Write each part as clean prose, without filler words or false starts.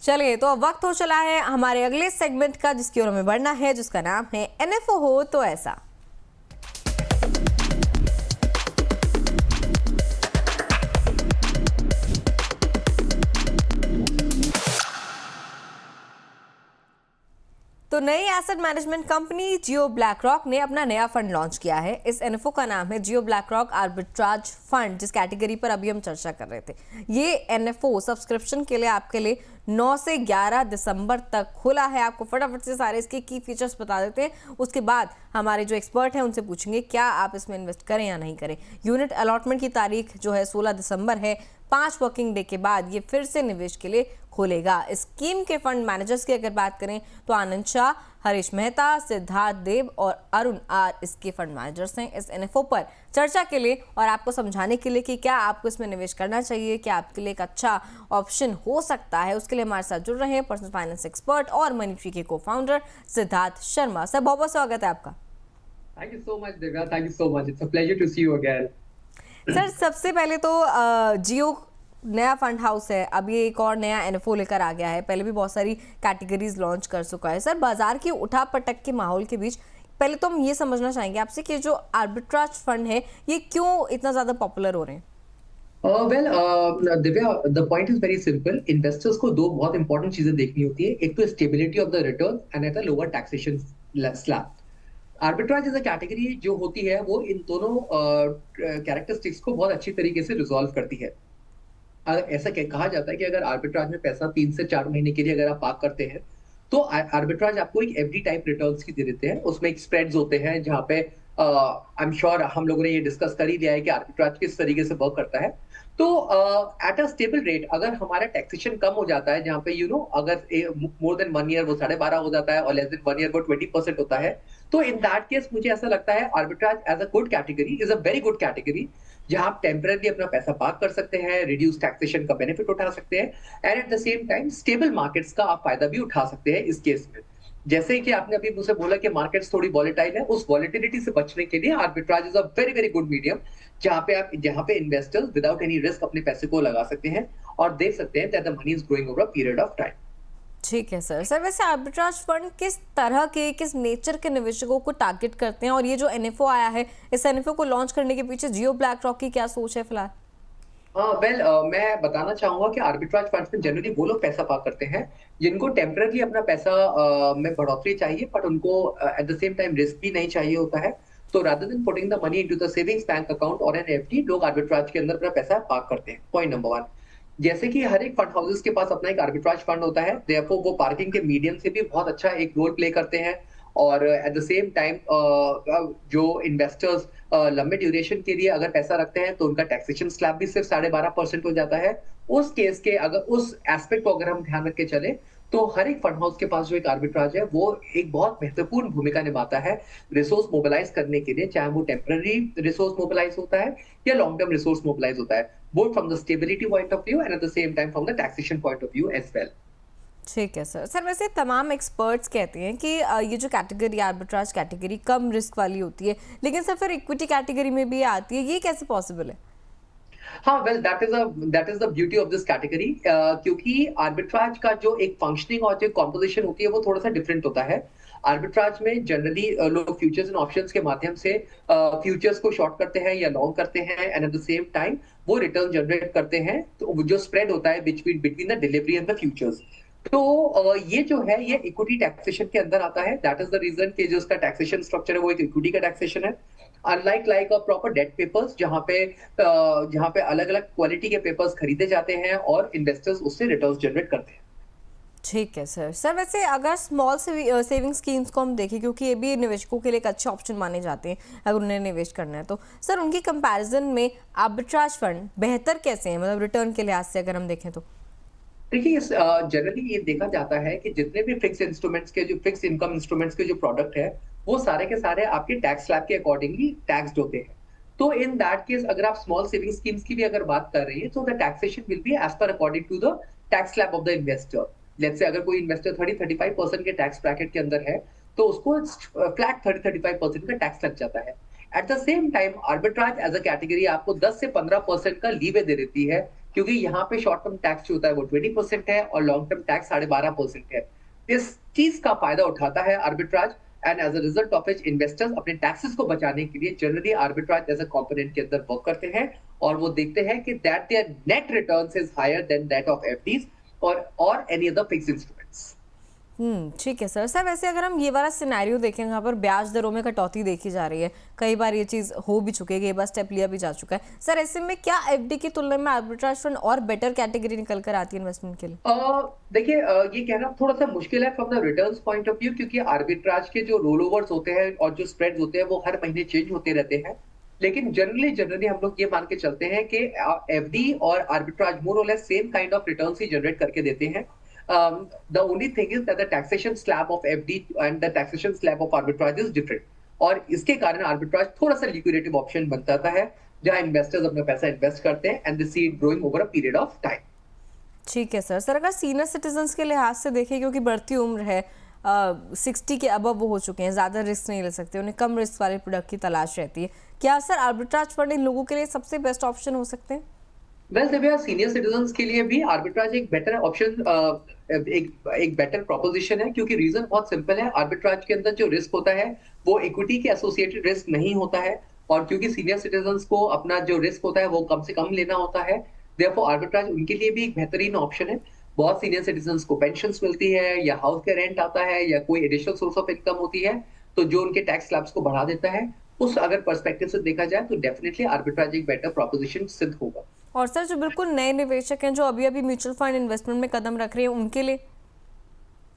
चलिए, तो अब वक्त हो चला है हमारे अगले सेगमेंट का, जिसकी ओर हमें बढ़ना है, जिसका नाम है एनएफओ हो तो ऐसा। तो नई एसेट मैनेजमेंट कंपनी जियो ब्लैकरॉक ने अपना नया फंड लॉन्च किया है। इस एनएफओ का नाम है जियो ब्लैकरॉक आर्बिट्राज फंड, जिस कैटेगरी पर अभी हम चर्चा कर रहे थे। ये एनएफओ सब्सक्रिप्शन के लिए आपके लिए 9 से 11 दिसंबर तक खुला है। आपको फटाफट से सारे इसके की फीचर्स बता देते हैं, उसके बाद हमारे जो एक्सपर्ट हैं उनसे पूछेंगे क्या आप इसमें इन्वेस्ट करें या नहीं करें। यूनिट अलॉटमेंट की तारीख जो है 16 दिसंबर है। 5 वर्किंग डे के बाद ये फिर से निवेश के लिए खोलेगा। इस स्कीम के फंड मैनेजर्स की अगर बात करें तो आनंद शाह, हरीश मेहता, सिद्धार्थ देव और अरुण आर इसके फंड मैनेजर्स हैं। इस एनएफओ पर चर्चा के लिए और आपको समझाने के लिए कि क्या आपको इसमें निवेश करना चाहिए, क्या आपके लिए एक अच्छा ऑप्शन हो सकता है, उसके लिए हमारे साथ जुड़ रहे हैं पर्सनल फाइनेंस एक्सपर्ट और मनी ट्री के को फाउंडर सिद्धार्थ शर्मा। सर, बहुत बहुत स्वागत है आपका। Thank you so much, Divya. Thank you so much. It's a pleasure to see you again. Sir, सबसे पहले तो जियो नया फंड हाउस है, अभी एक और नया एनएफओ लेकर आ गया है। पहले भी बहुत सारी कैटेगरीज लॉन्च कर चुका है। सर, बाजार की उठापटक के माहौल के बीच पहले तो हम ये समझना चाहेंगे आपसे कि जो आर्बिट्राज फंड है ये क्यों इतना ज्यादा पॉपुलर हो रहे हैं। Divya, the point is very simple. Investors को दो बहुत इंपॉर्टेंट चीजें देखनी होती है। एक तो stability of the return and at lower taxation slab. Arbitrage as a category जो होती है वो इन दोनों कैरेक्टरिस्टिक्स को बहुत अच्छी तरीके से रिजॉल्व करती है। ऐसा कहा जाता है कि अगर आर्बिट्राज में पैसा 3 से 4 महीने के लिए अगर आप पार्क करते हैं तो आर्बिट्राज आपको एक एफडी टाइप रिटर्न्स की दे देते हैं। उसमें एक स्प्रेड्स होते हैं जहां पे आई एम श्योर हम लोगों ने ये डिस्कस कर ही लिया है कि आर्बिट्राज किस तरीके से वर्क करता है। तो एट अ स्टेबल रेट अगर हमारा टैक्सेशन कम हो जाता है, जहां पे अगर मोर देन 1 ईयर वो 12.5 हो जाता है और लेस देन 1 ईयर वो 20% होता है, तो इन दैट केस मुझे ऐसा लगता है arbitrage as a good category is a very good category, जहां आप टेम्पररी अपना पैसा पार्क कर सकते हैं, रिड्यूस टैक्सेशन का बेनिफिट उठा सकते हैं and at the same time stable markets का आप फायदा भी उठा सकते हैं इस केस में। जैसे कि आपने अभी मुझसे बोला कि मार्केट्स थोड़ी वॉलेटाइल है, उस वॉलेटिलिटी से बचने के लिए arbitrage is a very very good medium, जहां पे इन्वेस्टर्स विदाउट एनी रिस्क अपने पैसे को लगा सकते हैं और देख सकते हैं that the money is growing over a period of time. ठीक है सर। सर, वैसे आर्बिट्राज फंड किस तरह के, किस नेचर के निवेशकों को टारगेट करते हैं, और ये जो एनएफओ आया है, इस एनएफओ को लॉन्च करने के पीछे जियो ब्लैकरॉक की क्या सोच है फिलहाल? मैं बताना चाहूंगा कि आर्बिट्राज फंड्स में जनरली वो लोग पैसा पार्क करते हैं जिनको टेम्पररी अपना पैसा में बढ़ोतरी चाहिए, बट उनको eight the same time risk भी नहीं चाहिए होता है। तो rather than putting the money into the savings bank account और एन एफडी, लोग आर्बिट्राज के अंदर अपना पैसा पार्क करते हैं। पॉइंट नंबर 1, जैसे कि हर एक फंड हाउसेस के पास अपना एक आर्बिट्राज फंड होता है, देयरफॉर वो पार्किंग के मीडियम से भी बहुत अच्छा एक रोल प्ले करते हैं। और एट द सेम टाइम जो इन्वेस्टर्स लंबे ड्यूरेशन के लिए अगर पैसा रखते हैं तो उनका टैक्सेशन स्लैब भी सिर्फ 12.5% हो जाता है। उस केस के अगर उस एस्पेक्ट को अगर हम ध्यान रख के चले तो हर एक फंड हाउस के पास जो एक आर्बिट्राज है वो एक बहुत महत्वपूर्ण भूमिका निभाता है रिसोर्स मोबिलाइज करने के लिए, चाहे वो टेम्पररी रिसोर्स मोबिलाइज होता है या लॉन्ग टर्म रिसोर्स मोबिलाइज होता है, both from the stability point of view and at the same time from the taxation point of view as well. ठीक है सर। सर, वैसे तमाम एक्सपर्ट्स कहते हैं कि ये जो कैटेगरी आर्बिट्राज कैटेगरी कम रिस्क वाली होती है, लेकिन सर फिर इक्विटी कैटेगरी में भी आती है, ये कैसे पॉसिबल है? हाँ, well that is the beauty of this category, क्योंकि आर्बिट्राज का जो एक फंक्शनिंग और जो कॉम्पोजिशन होती है वो थोड़ा सा डिफरेंट होता है। आर्बिट्राज में जनरली लोग फ्यूचर्स एंड ऑप्शंस के माध्यम से फ्यूचर्स को शॉर्ट करते हैं या लॉन्ग करते हैं and at the same time वो रिटर्न जनरेट करते हैं, तो जो स्प्रेड होता है between the delivery and the futures. तो ये जो है ये इक्विटी टैक्सेशन के अंदर आता है। दैट इज द रीजन कि जो उसका टैक्सेशन स्ट्रक्चर है वो एक इक्विटी का टैक्सेशन है, unlike like a proper date papers जहां पे अलग अलग क्वालिटी के पेपर्स खरीदे जाते हैं और इन्वेस्टर्स उससे रिटर्न्स जनरेट करते हैं। ठीक है सर। सर, वैसे अगर स्मॉल सेविंग स्कीम्स को हम देखें, क्योंकि ये भी निवेशकों के लिए एक अच्छा ऑप्शन माने जाते हैं अगर उन्हें निवेश करना है, तो सर उनकी कंपैरिजन में आर्बिट्राज फंड बेहतर कैसे हैं, मतलब रिटर्न के लिहाज से अगर हम देखें तो? देखिए, जनरली ये देखा जाता है कि जितने भी फिक्स इनकम इंस्ट्रूमेंट्स के जो प्रोडक्ट है वो सारे के सारे आपके टैक्स स्लैब के अकॉर्डिंगली टैक्स्ड होते हैं। तो इन दैट केस अगर आप स्मॉल सेविंग स्कीम्स की भी अगर बात कर रही है तो the taxation will be as per according to the tax slab of the investor. Let's say अगर कोई इन्वेस्टर 30-35% के टैक्स ब्रैकेट के अंदर है तो उसको फ्लैट 30-35% का टैक्स लग जाता है। At the same time arbitrage as a category आपको 10 से 15% का लीवे दे देती है क्योंकि यहाँ पे शॉर्ट टर्म टैक्स जो होता है वो 20% है और लॉन्ग टर्म टैक्स 12.5% है। इस चीज का फायदा उठाता है arbitrage, and as a result of it investors अपने टैक्सेस को बचाने के लिए generally arbitrage as a component के अंदर वर्क करते हैं, और वो देखते हैं कि that their net returns is higher than that of FDs और एनी अदर फिक्स्ड इंस्ट्रूमेंट्स। ठीक है सर। सर वैसे अगर हम ये वाला सिनेरियो देखें जहाँ पर ब्याज दरों में कटौती देखी जा रही है, कई बार ये चीज़ हो भी चुकी है, कई बार स्टेप लिया भी जा चुका है सर, ऐसे में क्या एफडी की तुलना में आर्बिट्राज फंड और बेटर कैटेगरी निकल कर आती है इन्वेस्टमेंट के लिए? देखिए, ये कहना थोड़ा सा मुश्किल है from the returns point of view, क्योंकि आर्बिट्राज के जो रोल ओवर्स होते हैं और जो स्प्रेड्स होते हैं वो हर महीने चेंज होते रहते हैं। लेकिन जनरली हम लोग ये मान के चलते हैं कि एफडी और आर्बिट्राज मोर और less same kind of returns he generate करके देते हैं। The only thing is that the taxation slab of FD and the taxation slab of arbitrage is different, और इसके कारण आर्बिट्राज थोड़ा सा लिक्विडेटिव ऑप्शन बन जाता है जहां इन्वेस्टर्स अपना पैसा इन्वेस्ट करते हैं and they see it growing over a period of time. ठीक है सर। सर अगर सीनियर सिटीजन्स के लिहाज से देखें, क्योंकि बढ़ती उम्र है, 60 के अबव वो हो चुके हैं, ज़्यादा रिस्क नहीं ले सकते, उन्हें कम रिस्क वाले प्रोडक्ट की तलाश रहती है, क्या सर आर्बिट्राज फंड इन लोगों के लिए सबसे बेस्ट ऑप्शन हो सकते हैं? वेल दिव्या, सीनियर सिटीजन्स के लिए भी आर्बिट्राज एक बेटर ऑप्शन, एक बेटर प्रोपोजिशन है, क्योंकि रीजन बहुत सिंपल है। आर्बिट्राज के अंदर जो रिस्क होता है वो इक्विटी के एसोसिएटेड रिस्क नहीं होता है, और क्योंकि सीनियर सिटीजन्स को अपना जो रिस्क होता है वो कम से कम लेना होता है, देयरफॉर आर्बिट्राज उनके लिए भी एक बेहतरीन ऑप्शन है। बहुत सीनियर सिटीजन्स को पेंशन्स मिलती है या हाउस का रेंट आता है या कोई एडिशनल सोर्स ऑफ इनकम होती है, तो जो उनके टैक्स स्लैब्स को बढ़ा देता है, उस अगर पर्सपेक्टिव से देखा जाए तो डेफिनेटली आर्बिट्राज एक बेटर प्रोपोजिशन सिद्ध होगा। और सर जो बिल्कुल नए निवेशक हैं, जो अभी अभी म्यूचुअल फंड इन्वेस्टमेंट में कदम रख रहे हैं, उनके लिए?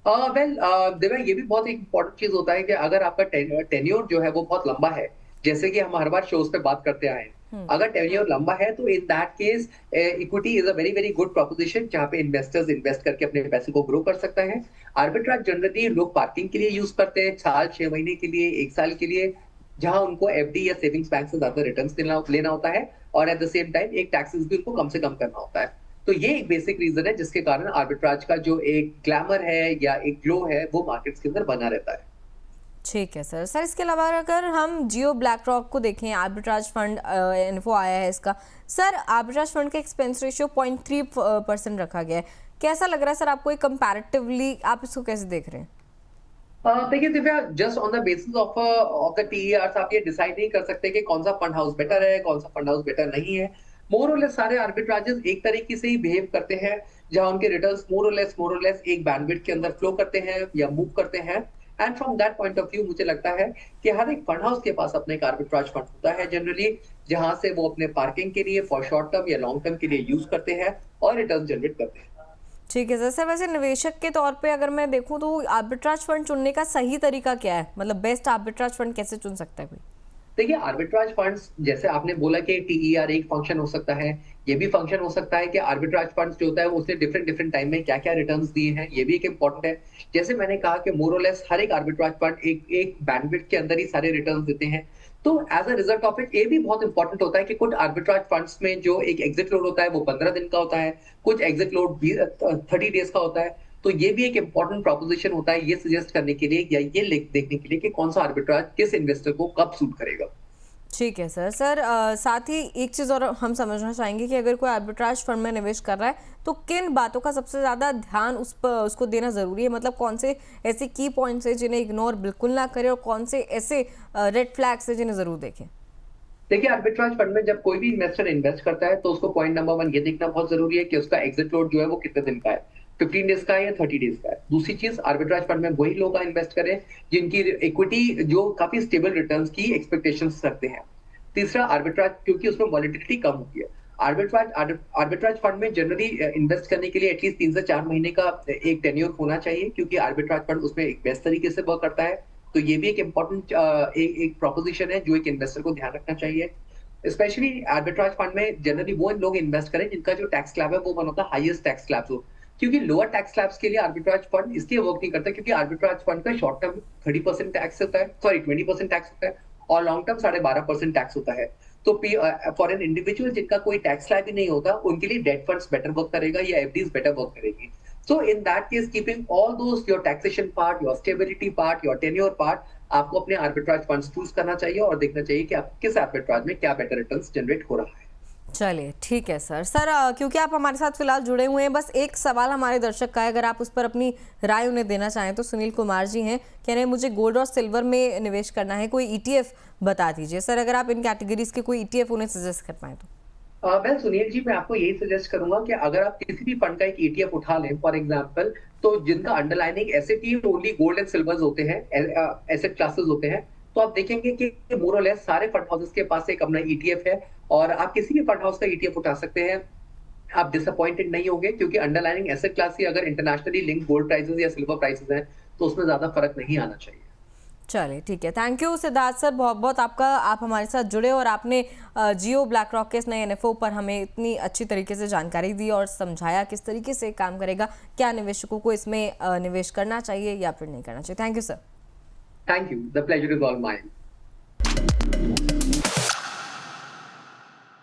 दिव्या, ये भी बहुत एक इम्पोर्टेंट चीज होता है कि अगर आपका टेन्योर जो है वो बहुत लंबा है, जैसे कि हम हर बार शोज पे बात करते आए हैं, अगर टेन्योर लंबा है तो in that case equity is a very very good proposition, जहां पे इन्वेस्टर्स इन्वेस्ट करके अपने पैसे को ग्रो कर सकता है। आर्बिट्राज जनरली लोग पार्किंग के लिए यूज करते हैं, साल 6 महीने के लिए, 1 साल के लिए, जहां उनको एफडी या सेविंग्स बैंक से ज्यादा रिटर्न्स लेना होता है, और एट द सेम टाइम एक टैक्सेस भी उनको कम से कम करना होता है। तो ये एक बेसिक रीजन है जिसके कारण आर्बिट्राज का जो एक ग्लैमर है या एक ग्लो है वो मार्केट्स के अंदर बना रहता है। ठीक है सर। सर इसके अलावा अगर हम जियो ब्लैक रॉक को देखें, आर्बिट्राज फंड इन्फो आया है इसका, सर आर्बिट्राज फंड का एक्सपेंस रेशियो 0.3% रखा गया है, कैसा लग रहा है सर आपको ये कंपैरेटिवली, आप इसको कैसे देख रहे हैं? देखिए Divya, just on the basis of the TER आप ये डिसाइड नहीं कर सकते कि कौन सा फंड हाउस बेटर है, कौन सा फंड हाउस बेटर नहीं है। मोर और लेस सारे आर्बिट्राजेस एक तरीके से ही बिहेव करते हैं, जहां उनके रिटर्न्स मोर और लेस एक बैंडविड्थ के अंदर फ्लो करते हैं या मूव करते हैं। And from that point of view मुझे लगता है कि हर एक फंड हाउस के पास अपना एक आर्बिट्राज फंड होता है जनरली, जहां से वो अपने पार्किंग के लिए फॉर शॉर्ट टर्म या लॉन्ग टर्म के लिए यूज करते हैं और रिटर्न जनरेट करते हैं। ठीक है सर। सर वैसे निवेशक के तौर पे अगर मैं देखूं तो आर्बिट्राज फंड चुनने का सही तरीका क्या है, मतलब बेस्ट आर्बिट्राज फंड कैसे चुन सकता है कोई? देखिए, आर्बिट्राज फंड्स, जैसे आपने बोला कि टीईआर एक फंक्शन हो सकता है, ये भी फंक्शन हो सकता है कि आर्बिट्राज फंड्स जो होता है उसने डिफरेंट टाइम में क्या क्या रिटर्न्स दिए हैं, ये भी एक इंपॉर्टेंट है। जैसे मैंने कहा कि मोर और लेस हर एक आर्बिट्राज फंड एक बैंडविड्थ के अंदर ही सारे रिटर्न्स देते हैं, तो as a result of it ये भी बहुत इंपॉर्टेंट होता है कि कुछ आर्बिट्राज फंड्स में जो एक एग्जिट लोड होता है वो 15 दिन का होता है, कुछ एग्जिट लोड 30 डेज का होता है। तो ये भी एक इंपॉर्टेंट प्रोपोजिशन होता है ये सजेस्ट करने के लिए या ये देखने के लिए कि कौन सा आर्बिट्राज किस इन्वेस्टर को कब सूट करेगा। ठीक है सर। सर साथ ही एक चीज़ और हम समझना चाहेंगे कि अगर कोई आर्बिट्राज फंड में निवेश कर रहा है तो किन बातों का सबसे ज़्यादा ध्यान उसको देना ज़रूरी है, मतलब कौन से ऐसे की पॉइंट्स हैं जिन्हें इग्नोर बिल्कुल ना करें और कौन से ऐसे रेड फ्लैग्स हैं जिन्हें ज़रूर देखें? देखिए, आर्बिट्राज फंड में जब कोई भी इन्वेस्टर इन्वेस्ट करता है तो उसको पॉइंट नंबर 1 ये देखना बहुत जरूरी है कि उसका एग्जिट लोड जो है वो कितने दिन का है, 15 डेज का है या 30 डेज का है। दूसरी चीज, आर्बिट्राज फंड में वही लोग इन्वेस्ट करें जिनकी इक्विटी जो काफी स्टेबल रिटर्न्स की एक्सपेक्टेशंस रखते हैं। तीसरा, आर्बिट्राज क्योंकि उसमें वॉलेटिलिटी कम होती है। आर्बिट्राज फंड में जनरली इन्वेस्ट करने के लिए एटलीस्ट 3 से 4 महीने का एक टेन्योर होना चाहिए, क्योंकि आर्बिट्राज फंड उसमें एक बेस्ट तरीके से वर्क करता है। तो ये भी एक इंपॉर्टेंट एक प्रोपोजिशन है जो एक इन्वेस्टर को ध्यान रखना चाहिए। स्पेशली आर्बिट्राज फंड में जनरली वो लोग इन्वेस्ट करें जिनका जो टैक्स स्लैब है वो one of the highest tax slabs हो, क्योंकि लोअर टैक्स स्लैब्स के लिए आर्बिट्राज फंड इसलिए वर्क नहीं करता क्योंकि आर्बिट्राज फंड का शॉर्ट टर्म 30% टैक्स होता है, सॉरी 20% टैक्स होता है, और लॉन्ग टर्म 12.5% टैक्स होता है। तो फॉर एन इंडिविजुअल जिनका कोई टैक्स स्लैब ही नहीं होता, उनके लिए डेट फंड्स बेटर वर्क करेगा या एफडीज बेटर वर्क करेगी। So in that case, keeping all those, your taxation part, your stability part, your tenure part, आपको अपने आर्बिट्राज फंड्स चूज करना चाहिए और देखना चाहिए कि आप किस आर्बिट्राज में क्या बेटर रिटर्न्स जनरेट हो रहा है। चलिए ठीक है सर। क्योंकि आप हमारे साथ फिलहाल जुड़े हुए हैं, बस एक सवाल हमारे दर्शक का है, अगर आप उस पर अपनी राय उन्हें देना चाहें तो। सुनील कुमार जी हैं, कह रहे हैं मुझे गोल्ड और सिल्वर में निवेश करना है, कोई ईटीएफ बता दीजिए सर, अगर आप इन कैटेगरीज के कोई ईटीएफ उन्हें सजेस्ट कर पाए तो। वेल सुनील जी, मैं आपको यही सजेस्ट करूंगा कि अगर आप किसी भी फंड का एक ईटीएफ उठा लें फॉर एग्जांपल, तो जिनका underlining asset he only gold and silver होते हैं, एसेट क्लासेस होते हैं, तो आप देखेंगे कि मोर और लेस सारे फंड हाउसेस के पास एक अपना ईटीएफ है और आप किसी भी फंड हाउस का ईटीएफ उठा सकते हैं। आप डिसअपॉइंटेड नहीं होंगे क्योंकि अंडरलाइनिंग एसेट क्लास ही अगर इंटरनेशनली लिंक गोल्ड प्राइसेस या सिल्वर प्राइसेस हैं तो उसमें ज्यादा फर्क नहीं आना चाहिए। चलिए ठीक है, थैंक यू सिद्धार्थ सर, बहुत बहुत आपका, आप हमारे साथ जुड़े और आपने जियो ब्लैक रॉक के इस नए एनएफओ पर हमें इतनी अच्छी तरीके से जानकारी दी और समझाया किस तरीके से काम करेगा, क्या निवेशकों को इसमें निवेश करना चाहिए या फिर नहीं करना चाहिए। Thank you sir. Thank you, the pleasure is all mine.